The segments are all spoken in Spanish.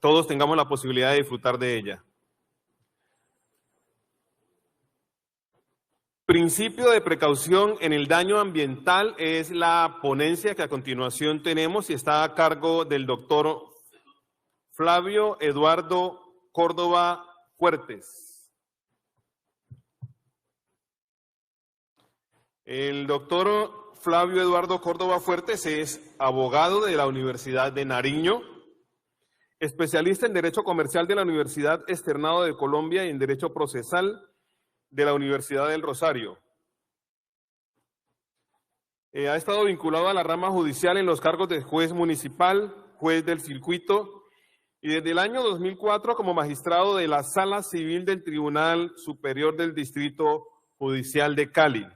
todos tengamos la posibilidad de disfrutar de ella. Principio de precaución en el daño ambiental es la ponencia que a continuación tenemos y está a cargo del doctor Flavio Eduardo Córdoba Fuertes. El doctor Flavio Eduardo Córdoba Fuertes es abogado de la Universidad de Nariño, especialista en Derecho Comercial de la Universidad Externado de Colombia y en Derecho Procesal de la Universidad del Rosario. Ha estado vinculado a la rama judicial en los cargos de juez municipal, juez del circuito y desde el año 2004 como magistrado de la Sala Civil del Tribunal Superior del Distrito Judicial de Cali.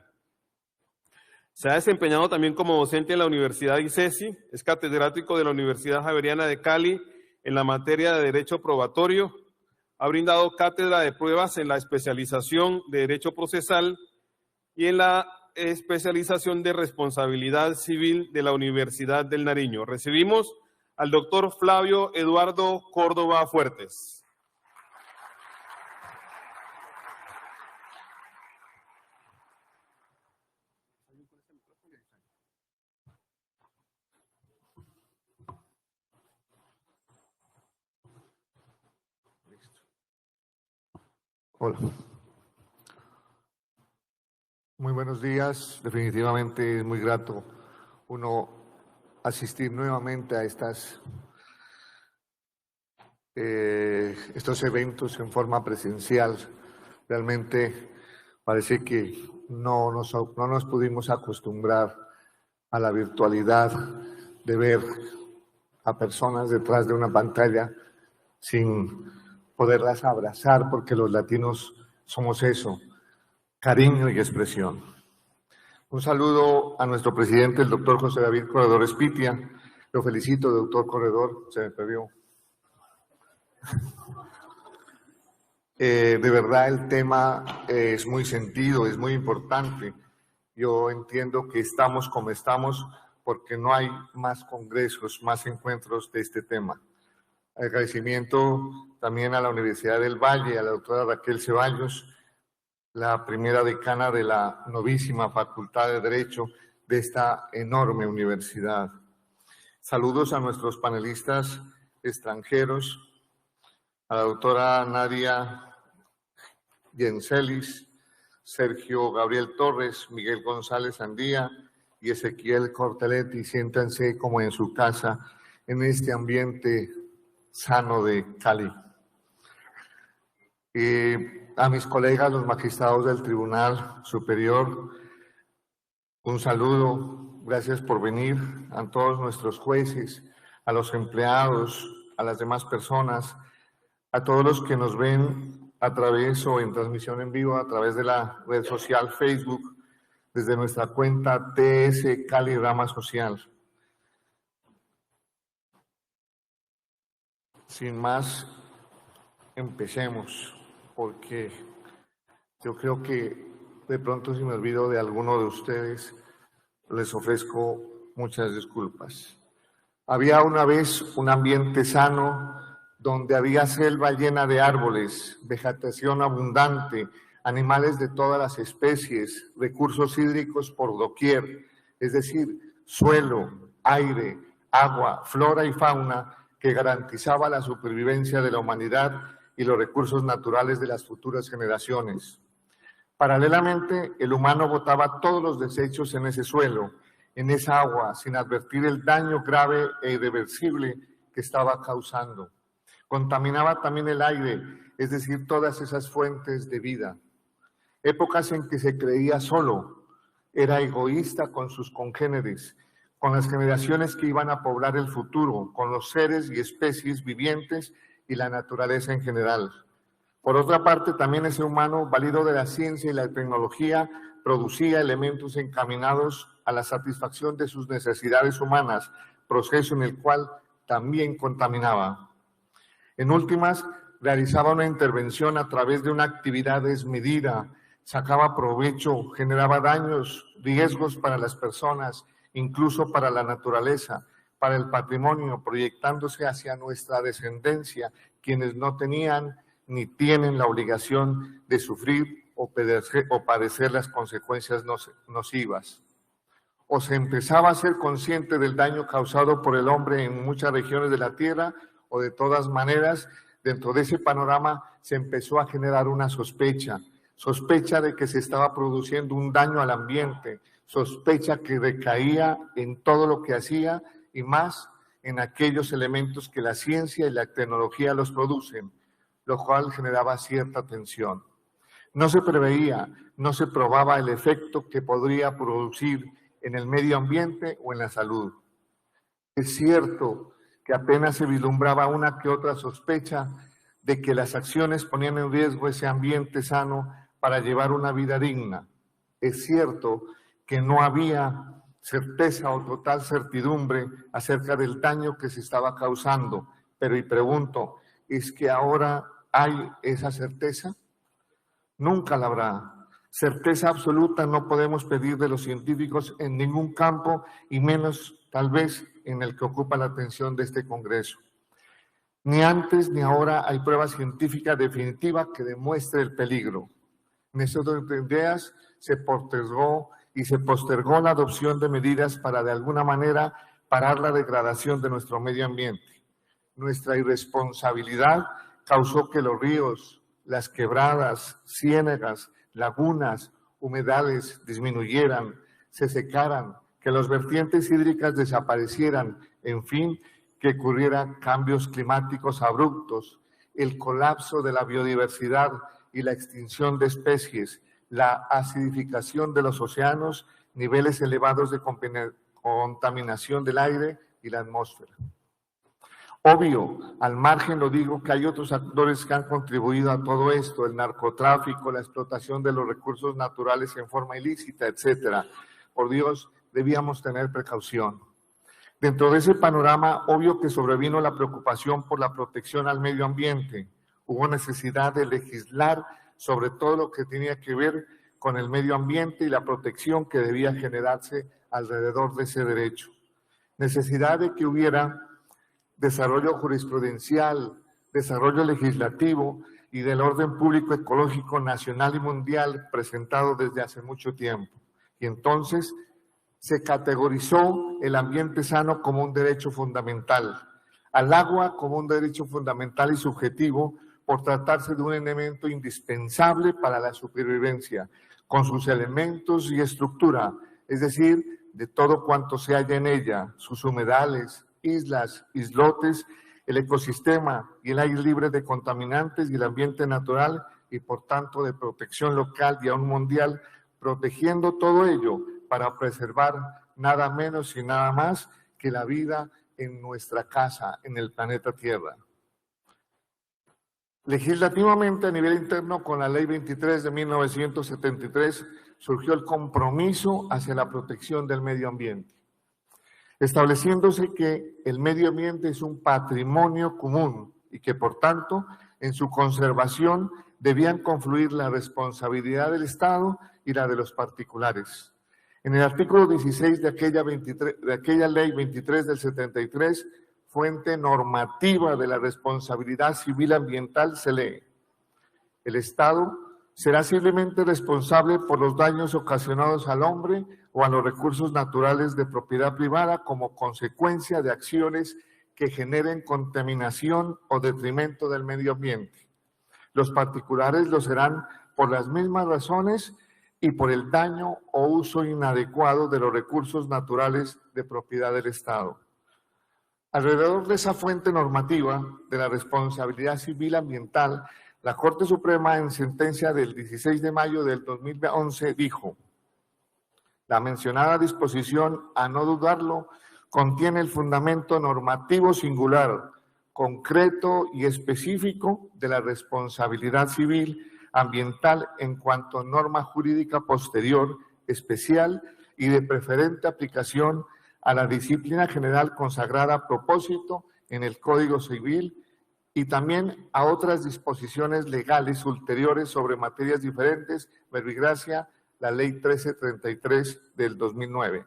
Se ha desempeñado también como docente en la Universidad ICESI, es catedrático de la Universidad Javeriana de Cali en la materia de Derecho Probatorio. Ha brindado cátedra de pruebas en la especialización de Derecho Procesal y en la especialización de Responsabilidad Civil de la Universidad del Nariño. Recibimos al doctor Flavio Eduardo Córdoba Fuertes. Hola. Muy buenos días. Definitivamente es muy grato uno asistir nuevamente a estos eventos en forma presencial. Realmente parece que no nos pudimos acostumbrar a la virtualidad de ver a personas detrás de una pantalla sin poderlas abrazar, porque los latinos somos eso, cariño y expresión. Un saludo a nuestro presidente, el doctor José David Corredor Espitia. Lo felicito, doctor Corredor, se me perdió. De verdad el tema es muy sentido, es muy importante. Yo entiendo que estamos como estamos porque no hay más congresos, más encuentros de este tema. Agradecimiento también a la Universidad del Valle, a la doctora Raquel Ceballos, la primera decana de la novísima Facultad de Derecho de esta enorme universidad. Saludos a nuestros panelistas extranjeros, a la doctora Nadia Yencelis, Sergio Gabriel Torres, Miguel González Andía y Ezequiel Corteletti. Siéntanse como en su casa en este ambiente sano de Cali. A mis colegas, los magistrados del Tribunal Superior, un saludo, gracias por venir, a todos nuestros jueces, a los empleados, a las demás personas, a todos los que nos ven a través o en transmisión en vivo a través de la red social Facebook, desde nuestra cuenta TS Cali Rama Social. Sin más, empecemos, porque yo creo que de pronto si me olvido de alguno de ustedes, les ofrezco muchas disculpas. Había una vez un ambiente sano donde había selva llena de árboles, vegetación abundante, animales de todas las especies, recursos hídricos por doquier, es decir, suelo, aire, agua, flora y fauna, que garantizaba la supervivencia de la humanidad y los recursos naturales de las futuras generaciones. Paralelamente, el humano botaba todos los desechos en ese suelo, en esa agua, sin advertir el daño grave e irreversible que estaba causando. Contaminaba también el aire, es decir, todas esas fuentes de vida. Épocas en que se creía solo, era egoísta con sus congéneres, con las generaciones que iban a poblar el futuro, con los seres y especies vivientes y la naturaleza en general. Por otra parte, también ese humano, valido de la ciencia y la tecnología, producía elementos encaminados a la satisfacción de sus necesidades humanas, proceso en el cual también contaminaba. En últimas, realizaba una intervención a través de una actividad desmedida, sacaba provecho, generaba daños, riesgos para las personas, incluso para la naturaleza, para el patrimonio, proyectándose hacia nuestra descendencia, quienes no tenían ni tienen la obligación de sufrir o padecer las consecuencias nocivas. O se empezaba a ser consciente del daño causado por el hombre en muchas regiones de la Tierra, o de todas maneras, dentro de ese panorama se empezó a generar una sospecha de que se estaba produciendo un daño al ambiente, sospecha que recaía en todo lo que hacía y más en aquellos elementos que la ciencia y la tecnología los producen, lo cual generaba cierta tensión. No se preveía, no se probaba el efecto que podría producir en el medio ambiente o en la salud. Es cierto que apenas se vislumbraba una que otra sospecha de que las acciones ponían en riesgo ese ambiente sano para llevar una vida digna. Es cierto que no había certeza o total certidumbre acerca del daño que se estaba causando, pero y pregunto, ¿es que ahora hay esa certeza? Nunca la habrá. Certeza absoluta no podemos pedir de los científicos en ningún campo y menos tal vez en el que ocupa la atención de este Congreso. Ni antes ni ahora hay prueba científica definitiva que demuestre el peligro. En esas dos ideas se postergó la adopción de medidas para de alguna manera parar la degradación de nuestro medio ambiente. Nuestra irresponsabilidad causó que los ríos, las quebradas, ciénagas, lagunas, humedales disminuyeran, se secaran, que las vertientes hídricas desaparecieran, en fin, que ocurrieran cambios climáticos abruptos, el colapso de la biodiversidad y la extinción de especies, la acidificación de los océanos, niveles elevados de contaminación del aire y la atmósfera. Obvio, al margen lo digo, que hay otros actores que han contribuido a todo esto, el narcotráfico, la explotación de los recursos naturales en forma ilícita, etcétera. Por Dios, debíamos tener precaución. Dentro de ese panorama, obvio que sobrevino la preocupación por la protección al medio ambiente. Hubo necesidad de legislar sobre todo lo que tenía que ver con el medio ambiente y la protección que debía generarse alrededor de ese derecho. Necesidad de que hubiera desarrollo jurisprudencial, desarrollo legislativo y del orden público ecológico nacional y mundial presentado desde hace mucho tiempo. Y entonces se categorizó el ambiente sano como un derecho fundamental, al agua como un derecho fundamental y subjetivo por tratarse de un elemento indispensable para la supervivencia, con sus elementos y estructura, es decir, de todo cuanto se halla en ella, sus humedales, islas, islotes, el ecosistema y el aire libre de contaminantes y el ambiente natural y por tanto de protección local y aún mundial, protegiendo todo ello para preservar nada menos y nada más que la vida en nuestra casa, en el planeta Tierra. Legislativamente a nivel interno, con la Ley 23 de 1973, surgió el compromiso hacia la protección del medio ambiente, estableciéndose que el medio ambiente es un patrimonio común y que, por tanto, en su conservación debían confluir la responsabilidad del Estado y la de los particulares. En el artículo 16 de aquella Ley 23 del 73, fuente normativa de la responsabilidad civil ambiental, se lee: el Estado será civilmente responsable por los daños ocasionados al hombre o a los recursos naturales de propiedad privada como consecuencia de acciones que generen contaminación o detrimento del medio ambiente. Los particulares lo serán por las mismas razones y por el daño o uso inadecuado de los recursos naturales de propiedad del Estado. Alrededor de esa fuente normativa de la responsabilidad civil ambiental, la Corte Suprema, en sentencia del 16 de mayo del 2011, dijo: la mencionada disposición, a no dudarlo, contiene el fundamento normativo singular, concreto y específico de la responsabilidad civil ambiental en cuanto a norma jurídica posterior, especial y de preferente aplicación a la disciplina general consagrada a propósito en el Código Civil y también a otras disposiciones legales ulteriores sobre materias diferentes, verbigracia la Ley 1333 del 2009.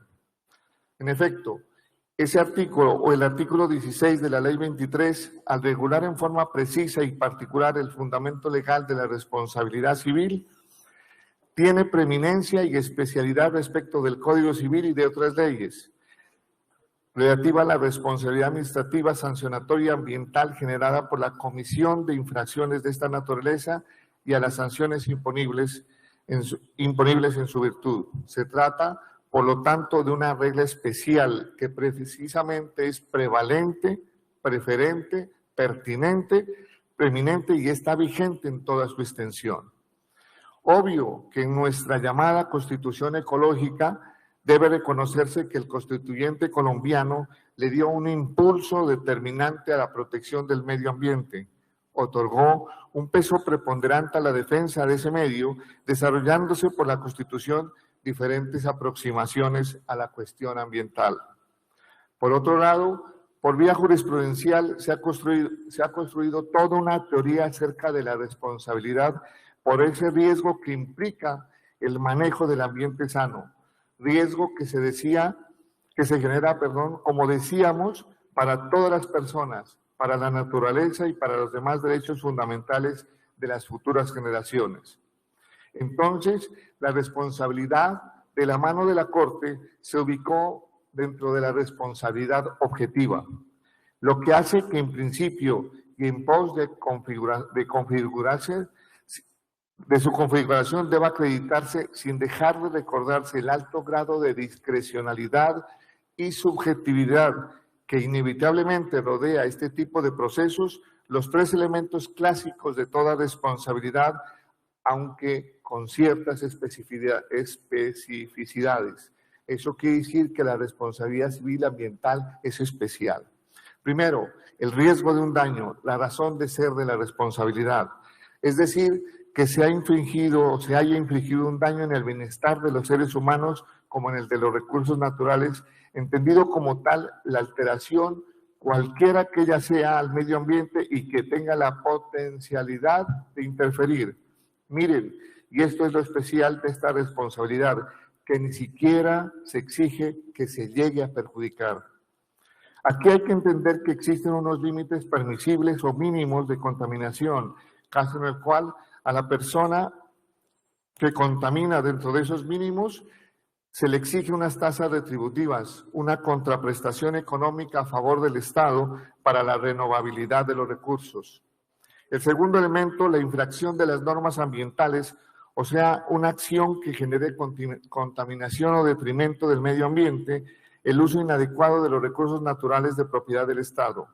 En efecto, Ese artículo o el artículo 16 de la Ley 23, al regular en forma precisa y particular el fundamento legal de la responsabilidad civil, tiene preeminencia y especialidad respecto del Código Civil y de otras leyes, relativa a la responsabilidad administrativa, sancionatoria y ambiental generada por la comisión de infracciones de esta naturaleza y a las sanciones imponibles en su virtud. Se trata, por lo tanto, de una regla especial que precisamente es prevalente, preferente, pertinente, preeminente y está vigente en toda su extensión. Obvio que en nuestra llamada Constitución ecológica debe reconocerse que el constituyente colombiano le dio un impulso determinante a la protección del medio ambiente. Otorgó un peso preponderante a la defensa de ese medio, desarrollándose por la Constitución diferentes aproximaciones a la cuestión ambiental. Por otro lado, por vía jurisprudencial se ha construido toda una teoría acerca de la responsabilidad por ese riesgo que implica el manejo del ambiente sano, riesgo que se genera, como decíamos, para todas las personas, para la naturaleza y para los demás derechos fundamentales de las futuras generaciones. Entonces, la responsabilidad de la mano de la Corte se ubicó dentro de la responsabilidad objetiva, lo que hace que en principio y en pos de su configuración deba acreditarse sin dejar de recordarse el alto grado de discrecionalidad y subjetividad que inevitablemente rodea este tipo de procesos, los tres elementos clásicos de toda responsabilidad, aunque con ciertas especificidades. Eso quiere decir que la responsabilidad civil ambiental es especial. Primero, el riesgo de un daño, la razón de ser de la responsabilidad. Es decir, que se haya infligido un daño en el bienestar de los seres humanos como en el de los recursos naturales, entendido como tal la alteración, cualquiera que ella sea, al medio ambiente y que tenga la potencialidad de interferir. Miren, y esto es lo especial de esta responsabilidad, que ni siquiera se exige que se llegue a perjudicar. Aquí hay que entender que existen unos límites permisibles o mínimos de contaminación, caso en el cual a la persona que contamina dentro de esos mínimos se le exige unas tasas retributivas, una contraprestación económica a favor del Estado para la renovabilidad de los recursos. El segundo elemento, la infracción de las normas ambientales, o sea, una acción que genere contaminación o detrimento del medio ambiente, el uso inadecuado de los recursos naturales de propiedad del Estado.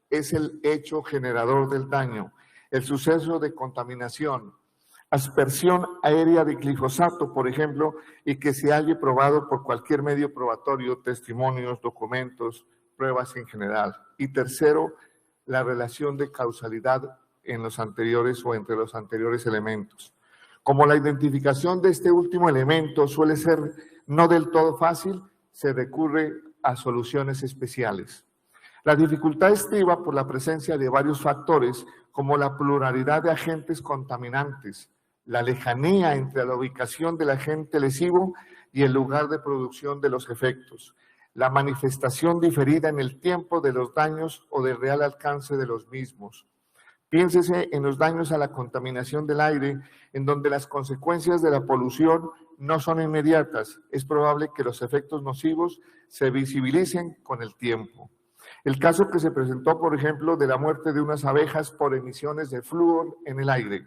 Es el hecho generador del daño, el suceso de contaminación, aspersión aérea de glifosato, por ejemplo, y que se haya probado por cualquier medio probatorio, testimonios, documentos, pruebas en general. Y tercero, la relación de causalidad en los anteriores o entre los anteriores elementos. Como la identificación de este último elemento suele ser no del todo fácil, se recurre a soluciones especiales. La dificultad estriba por la presencia de varios factores, como la pluralidad de agentes contaminantes, la lejanía entre la ubicación del agente lesivo y el lugar de producción de los efectos, la manifestación diferida en el tiempo de los daños o del real alcance de los mismos. Piénsese en los daños a la contaminación del aire, en donde las consecuencias de la polución no son inmediatas. Es probable que los efectos nocivos se visibilicen con el tiempo. El caso que se presentó, por ejemplo, de la muerte de unas abejas por emisiones de flúor en el aire.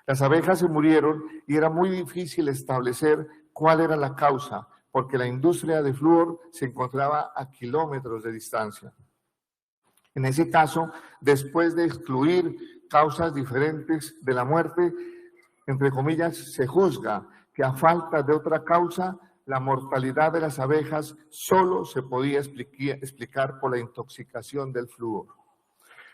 Las abejas se murieron y era muy difícil establecer cuál era la causa, porque la industria de flúor se encontraba a kilómetros de distancia. En ese caso, después de excluir causas diferentes de la muerte, entre comillas, se juzga que a falta de otra causa, la mortalidad de las abejas solo se podía explicar por la intoxicación del flúor.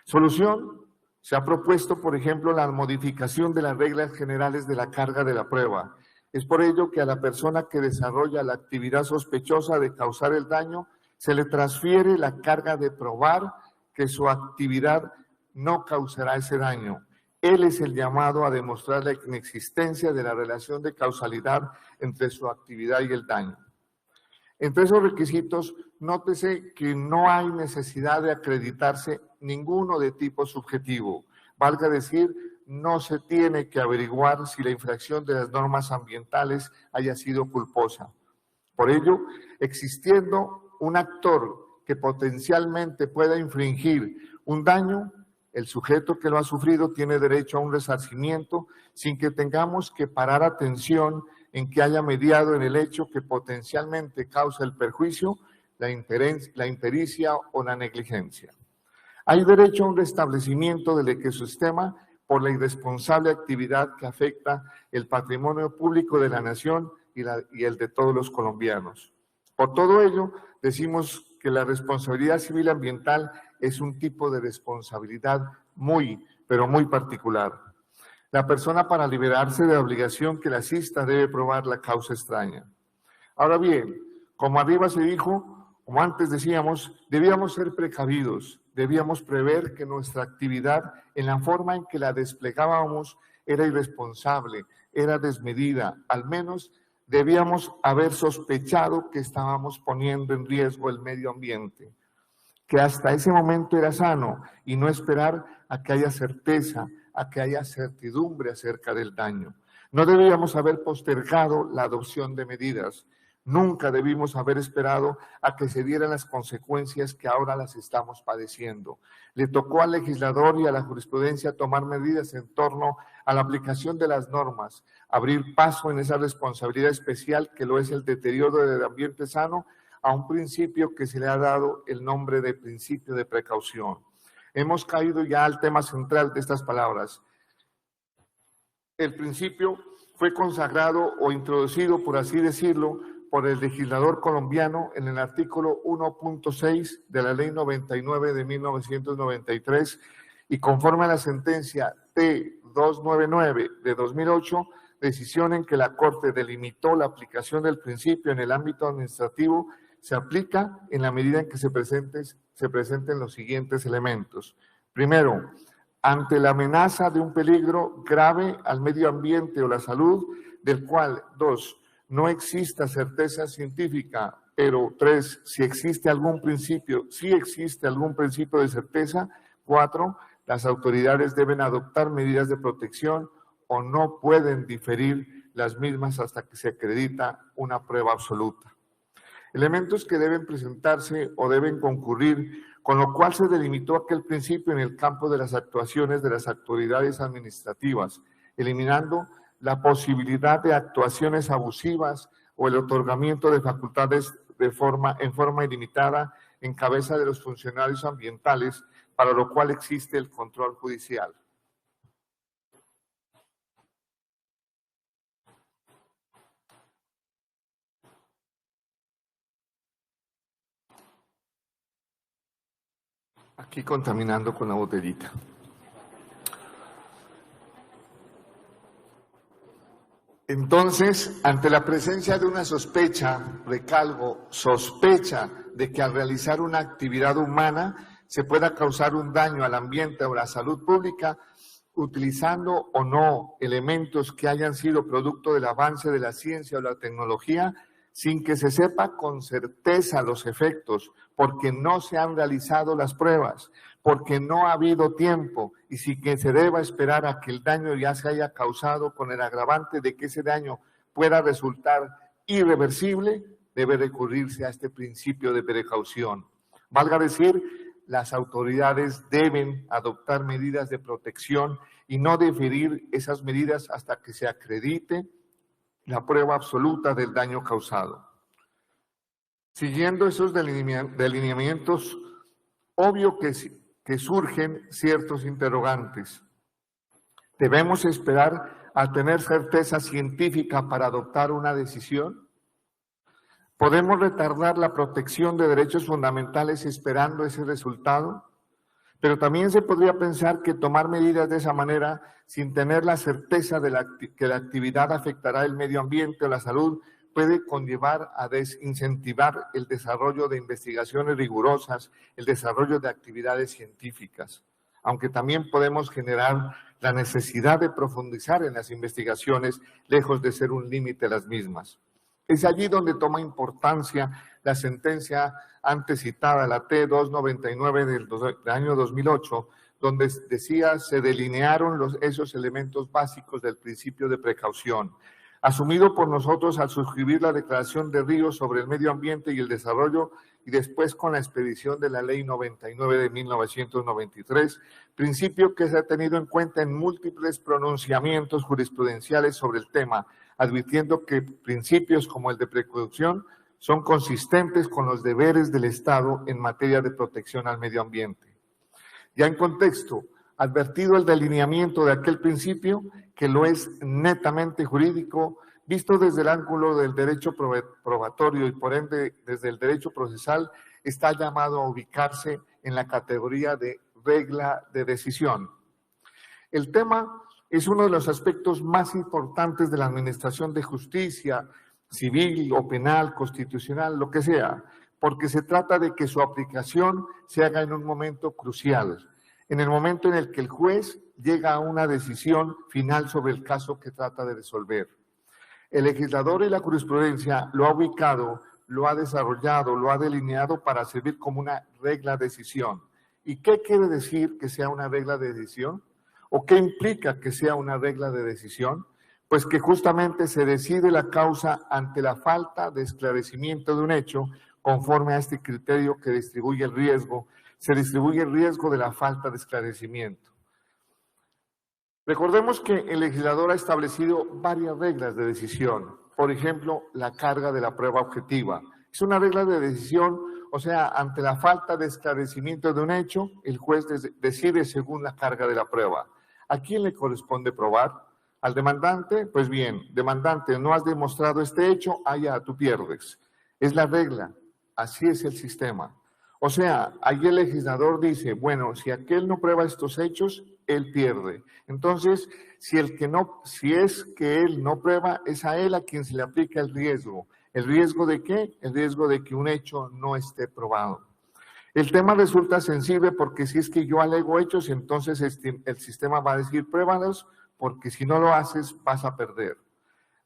Solución: se ha propuesto, por ejemplo, la modificación de las reglas generales de la carga de la prueba. Es por ello que a la persona que desarrolla la actividad sospechosa de causar el daño, se le transfiere la carga de probar que su actividad no causará ese daño. Él es el llamado a demostrar la inexistencia de la relación de causalidad entre su actividad y el daño. Entre esos requisitos, nótese que no hay necesidad de acreditarse ninguno de tipo subjetivo. Valga decir, no se tiene que averiguar si la infracción de las normas ambientales haya sido culposa. Por ello, existiendo un actor que potencialmente pueda infringir un daño, el sujeto que lo ha sufrido tiene derecho a un resarcimiento sin que tengamos que parar atención en que haya mediado en el hecho que potencialmente causa el perjuicio, la impericia o la negligencia. Hay derecho a un restablecimiento del ecosistema por la irresponsable actividad que afecta el patrimonio público de la nación y el de todos los colombianos. Por todo ello, decimos que la responsabilidad civil ambiental es un tipo de responsabilidad pero muy particular. La persona, para liberarse de la obligación que la asista, debe probar la causa extraña. Ahora bien, como arriba se dijo, como antes decíamos, debíamos ser precavidos, debíamos prever que nuestra actividad, en la forma en que la desplegábamos, era irresponsable, era desmedida, al menos debíamos haber sospechado que estábamos poniendo en riesgo el medio ambiente, que hasta ese momento era sano, y no esperar a que haya certeza, a que haya certidumbre acerca del daño. No debíamos haber postergado la adopción de medidas. Nunca debimos haber esperado a que se dieran las consecuencias que ahora las estamos padeciendo. Le tocó al legislador y a la jurisprudencia tomar medidas en torno a la aplicación de las normas, abrir paso en esa responsabilidad especial que lo es el deterioro del ambiente sano, a un principio que se le ha dado el nombre de principio de precaución. Hemos caído ya al tema central de estas palabras. El principio fue consagrado o introducido, por así decirlo, por el legislador colombiano en el artículo 1.6 de la Ley 99 de 1993 y conforme a la sentencia T299 de 2008, decisión en que la Corte delimitó la aplicación del principio en el ámbito administrativo, se aplica en la medida en que se presenten los siguientes elementos. Primero, ante la amenaza de un peligro grave al medio ambiente o la salud, del cual, 2, no exista certeza científica, pero 3, si existe algún principio de certeza, 4, las autoridades deben adoptar medidas de protección o no pueden diferir las mismas hasta que se acredita una prueba absoluta. Elementos que deben presentarse o deben concurrir, con lo cual se delimitó aquel principio en el campo de las actuaciones de las autoridades administrativas, eliminando la posibilidad de actuaciones abusivas o el otorgamiento de facultades en forma ilimitada en cabeza de los funcionarios ambientales, para lo cual existe el control judicial. Aquí contaminando con la botellita. Entonces, ante la presencia de una sospecha, recalco, sospecha de que al realizar una actividad humana se pueda causar un daño al ambiente o a la salud pública, utilizando o no elementos que hayan sido producto del avance de la ciencia o la tecnología, sin que se sepa con certeza los efectos, porque no se han realizado las pruebas, porque no ha habido tiempo y sin que se deba esperar a que el daño ya se haya causado, con el agravante de que ese daño pueda resultar irreversible, debe recurrirse a este principio de precaución. Valga decir, las autoridades deben adoptar medidas de protección y no diferir esas medidas hasta que se acredite la prueba absoluta del daño causado. Siguiendo esos delineamientos, obvio que surgen ciertos interrogantes. ¿Debemos esperar a tener certeza científica para adoptar una decisión? ¿Podemos retardar la protección de derechos fundamentales esperando ese resultado? Pero también se podría pensar que tomar medidas de esa manera, sin tener la certeza de que la actividad afectará el medio ambiente o la salud, puede conllevar a desincentivar el desarrollo de investigaciones rigurosas, el desarrollo de actividades científicas, aunque también podemos generar la necesidad de profundizar en las investigaciones, lejos de ser un límite a las mismas. Es allí donde toma importancia la sentencia antes citada, la T-299 del año 2008, donde decía se delinearon esos elementos básicos del principio de precaución, asumido por nosotros al suscribir la Declaración de Río sobre el Medio Ambiente y el Desarrollo y después con la expedición de la Ley 99 de 1993, principio que se ha tenido en cuenta en múltiples pronunciamientos jurisprudenciales sobre el tema, advirtiendo que principios como el de precaución son consistentes con los deberes del Estado en materia de protección al medio ambiente. Ya en contexto, advertido el delineamiento de aquel principio, que lo es netamente jurídico, visto desde el ángulo del derecho probatorio y por ende desde el derecho procesal, está llamado a ubicarse en la categoría de regla de decisión. El tema es uno de los aspectos más importantes de la administración de justicia, civil o penal, constitucional, lo que sea, porque se trata de que su aplicación se haga en un momento crucial, en el momento en el que el juez llega a una decisión final sobre el caso que trata de resolver. El legislador y la jurisprudencia lo ha ubicado, lo ha desarrollado, lo ha delineado para servir como una regla de decisión. ¿Y qué quiere decir que sea una regla de decisión? ¿O qué implica que sea una regla de decisión? Pues que justamente se decide la causa ante la falta de esclarecimiento de un hecho conforme a este criterio que distribuye el riesgo. Se distribuye el riesgo de la falta de esclarecimiento. Recordemos que el legislador ha establecido varias reglas de decisión. Por ejemplo, la carga de la prueba objetiva. Es una regla de decisión, o sea, ante la falta de esclarecimiento de un hecho, el juez decide según la carga de la prueba. ¿A quién le corresponde probar? ¿Al demandante? Pues bien, demandante, no has demostrado este hecho, allá tú pierdes. Es la regla, así es el sistema. O sea, ahí el legislador dice, bueno, si aquel no prueba estos hechos, él pierde. Entonces, si es que él no prueba, es a él a quien se le aplica el riesgo. ¿El riesgo de qué? El riesgo de que un hecho no esté probado. El tema resulta sensible porque si es que yo alego hechos, entonces el sistema va a decir, pruébalos, porque si no lo haces, vas a perder.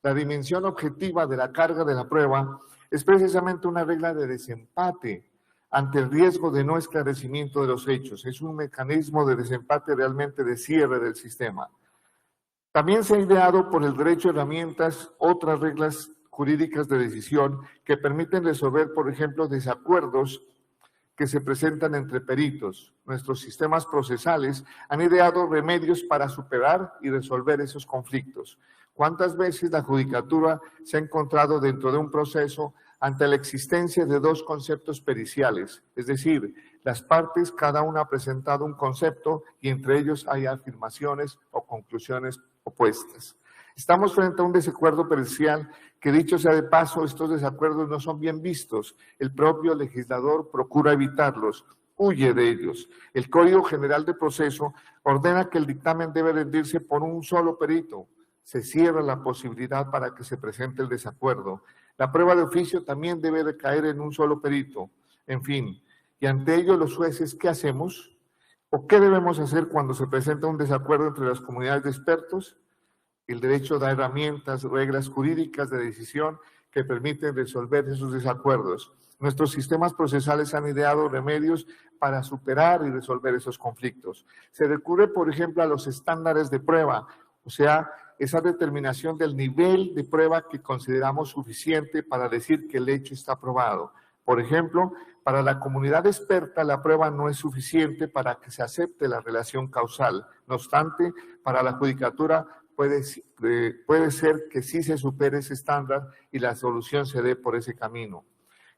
La dimensión objetiva de la carga de la prueba es precisamente una regla de desempate ante el riesgo de no esclarecimiento de los hechos. Es un mecanismo de desempate realmente de cierre del sistema. También se ha ideado por el derecho herramientas otras reglas jurídicas de decisión que permiten resolver, por ejemplo, desacuerdos que se presentan entre peritos. Nuestros sistemas procesales han ideado remedios para superar y resolver esos conflictos. ¿Cuántas veces la judicatura se ha encontrado dentro de un proceso ante la existencia de dos conceptos periciales? Es decir, las partes, cada una ha presentado un concepto y entre ellos hay afirmaciones o conclusiones opuestas. Estamos frente a un desacuerdo pericial que, dicho sea de paso, estos desacuerdos no son bien vistos. El propio legislador procura evitarlos, huye de ellos. El Código General de Proceso ordena que el dictamen debe rendirse por un solo perito. Se cierra la posibilidad para que se presente el desacuerdo. La prueba de oficio también debe recaer en un solo perito. En fin, y ante ello los jueces, ¿qué hacemos? ¿O qué debemos hacer cuando se presenta un desacuerdo entre las comunidades de expertos? El derecho da herramientas, reglas jurídicas de decisión que permiten resolver esos desacuerdos. Nuestros sistemas procesales han ideado remedios para superar y resolver esos conflictos. Se recurre, por ejemplo, a los estándares de prueba, o sea, esa determinación del nivel de prueba que consideramos suficiente para decir que el hecho está probado. Por ejemplo, para la comunidad experta la prueba no es suficiente para que se acepte la relación causal. No obstante, para la judicatura puede ser que sí se supere ese estándar y la solución se dé por ese camino.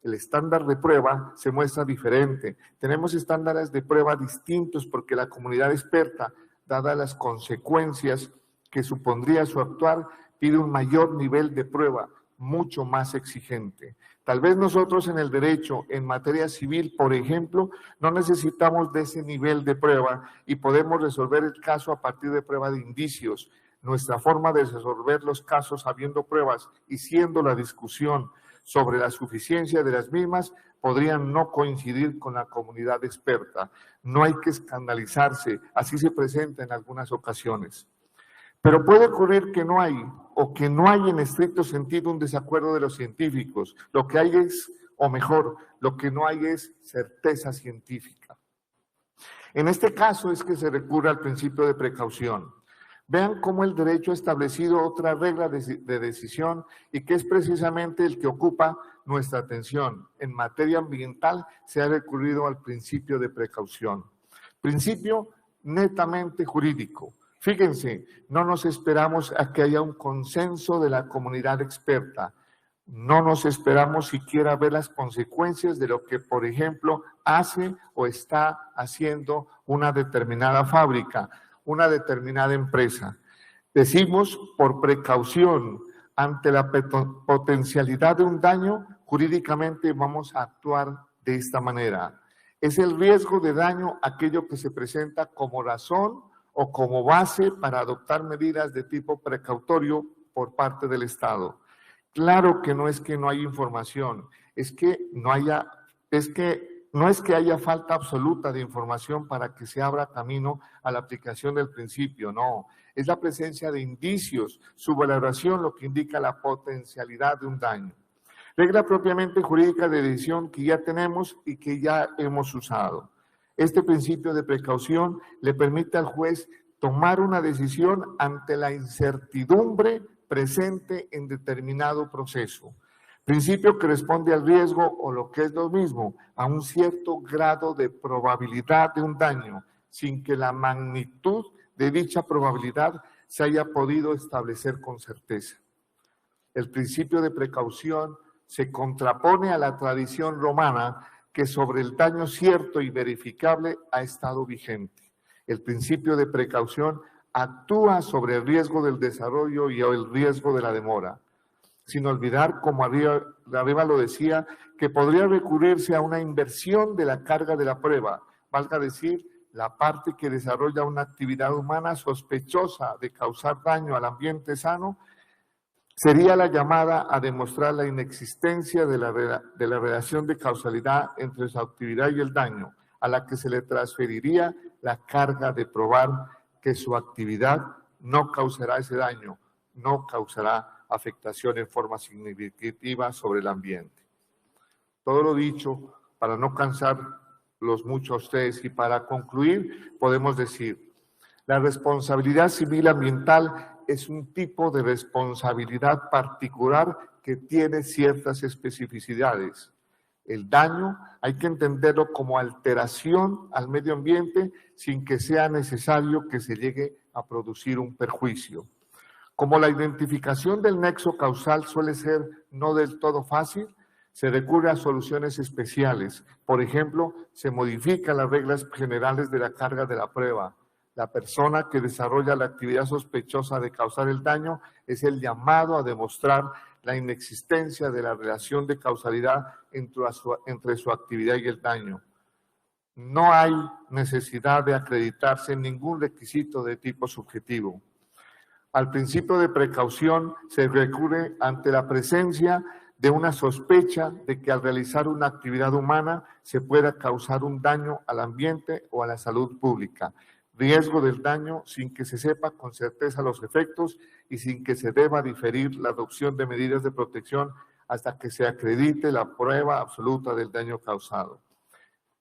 El estándar de prueba se muestra diferente. Tenemos estándares de prueba distintos porque la comunidad experta, dadas las consecuencias que supondría su actuar, pide un mayor nivel de prueba, mucho más exigente. Tal vez nosotros en el derecho, en materia civil, por ejemplo, no necesitamos de ese nivel de prueba y podemos resolver el caso a partir de prueba de indicios. Nuestra forma de resolver los casos habiendo pruebas y siendo la discusión sobre la suficiencia de las mismas podrían no coincidir con la comunidad experta. No hay que escandalizarse, así se presenta en algunas ocasiones. Pero puede ocurrir que no hay, o que no hay en estricto sentido un desacuerdo de los científicos. Lo que hay es o mejor, lo que no hay es certeza científica. En este caso es que se recurre al principio de precaución. Vean cómo el derecho ha establecido otra regla de decisión y que es precisamente el que ocupa nuestra atención. En materia ambiental se ha recurrido al principio de precaución. Principio netamente jurídico. Fíjense, no nos esperamos a que haya un consenso de la comunidad experta. No nos esperamos siquiera ver las consecuencias de lo que, por ejemplo, hace o está haciendo una determinada fábrica, una determinada empresa. Decimos por precaución, ante la potencialidad de un daño, jurídicamente vamos a actuar de esta manera. Es el riesgo de daño aquello que se presenta como razón o como base para adoptar medidas de tipo precautorio por parte del Estado. Claro que no es que no haya información, no es que haya falta absoluta de información para que se abra camino a la aplicación del principio, no. Es la presencia de indicios, su valoración lo que indica la potencialidad de un daño. Regla propiamente jurídica de decisión que ya tenemos y que ya hemos usado. Este principio de precaución le permite al juez tomar una decisión ante la incertidumbre presente en determinado proceso. Principio que responde al riesgo o lo que es lo mismo, a un cierto grado de probabilidad de un daño, sin que la magnitud de dicha probabilidad se haya podido establecer con certeza. El principio de precaución se contrapone a la tradición romana que sobre el daño cierto y verificable ha estado vigente. El principio de precaución actúa sobre el riesgo del desarrollo y el riesgo de la demora, sin olvidar, como arriba lo decía, que podría recurrirse a una inversión de la carga de la prueba, valga decir, la parte que desarrolla una actividad humana sospechosa de causar daño al ambiente sano, sería la llamada a demostrar la inexistencia de la relación de causalidad entre su actividad y el daño, a la que se le transferiría la carga de probar que su actividad no causará ese daño, no causará afectación en forma significativa sobre el ambiente. Todo lo dicho, para no cansarlos mucho a ustedes y para concluir, podemos decir, la responsabilidad civil ambiental es un tipo de responsabilidad particular que tiene ciertas especificidades. El daño hay que entenderlo como alteración al medio ambiente sin que sea necesario que se llegue a producir un perjuicio. Como la identificación del nexo causal suele ser no del todo fácil, se recurre a soluciones especiales. Por ejemplo, se modifican las reglas generales de la carga de la prueba. La persona que desarrolla la actividad sospechosa de causar el daño es el llamado a demostrar la inexistencia de la relación de causalidad entre su actividad y el daño. No hay necesidad de acreditarse en ningún requisito de tipo subjetivo. Al principio de precaución se recurre ante la presencia de una sospecha de que al realizar una actividad humana se pueda causar un daño al ambiente o a la salud pública. Riesgo del daño sin que se sepa con certeza los efectos y sin que se deba diferir la adopción de medidas de protección hasta que se acredite la prueba absoluta del daño causado.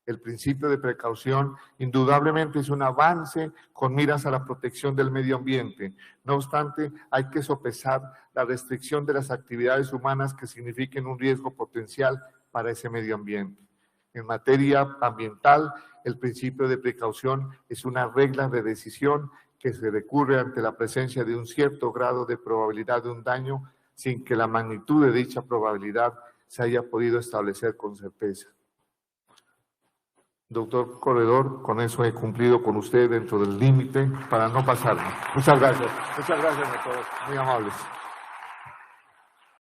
El principio de precaución indudablemente es un avance con miras a la protección del medio ambiente. No obstante, hay que sopesar la restricción de las actividades humanas que signifiquen un riesgo potencial para ese medio ambiente. En materia ambiental, el principio de precaución es una regla de decisión que se recurre ante la presencia de un cierto grado de probabilidad de un daño sin que la magnitud de dicha probabilidad se haya podido establecer con certeza. Doctor Corredor, con eso he cumplido con usted dentro del límite para no pasarme. Muchas gracias a todos, muy amables.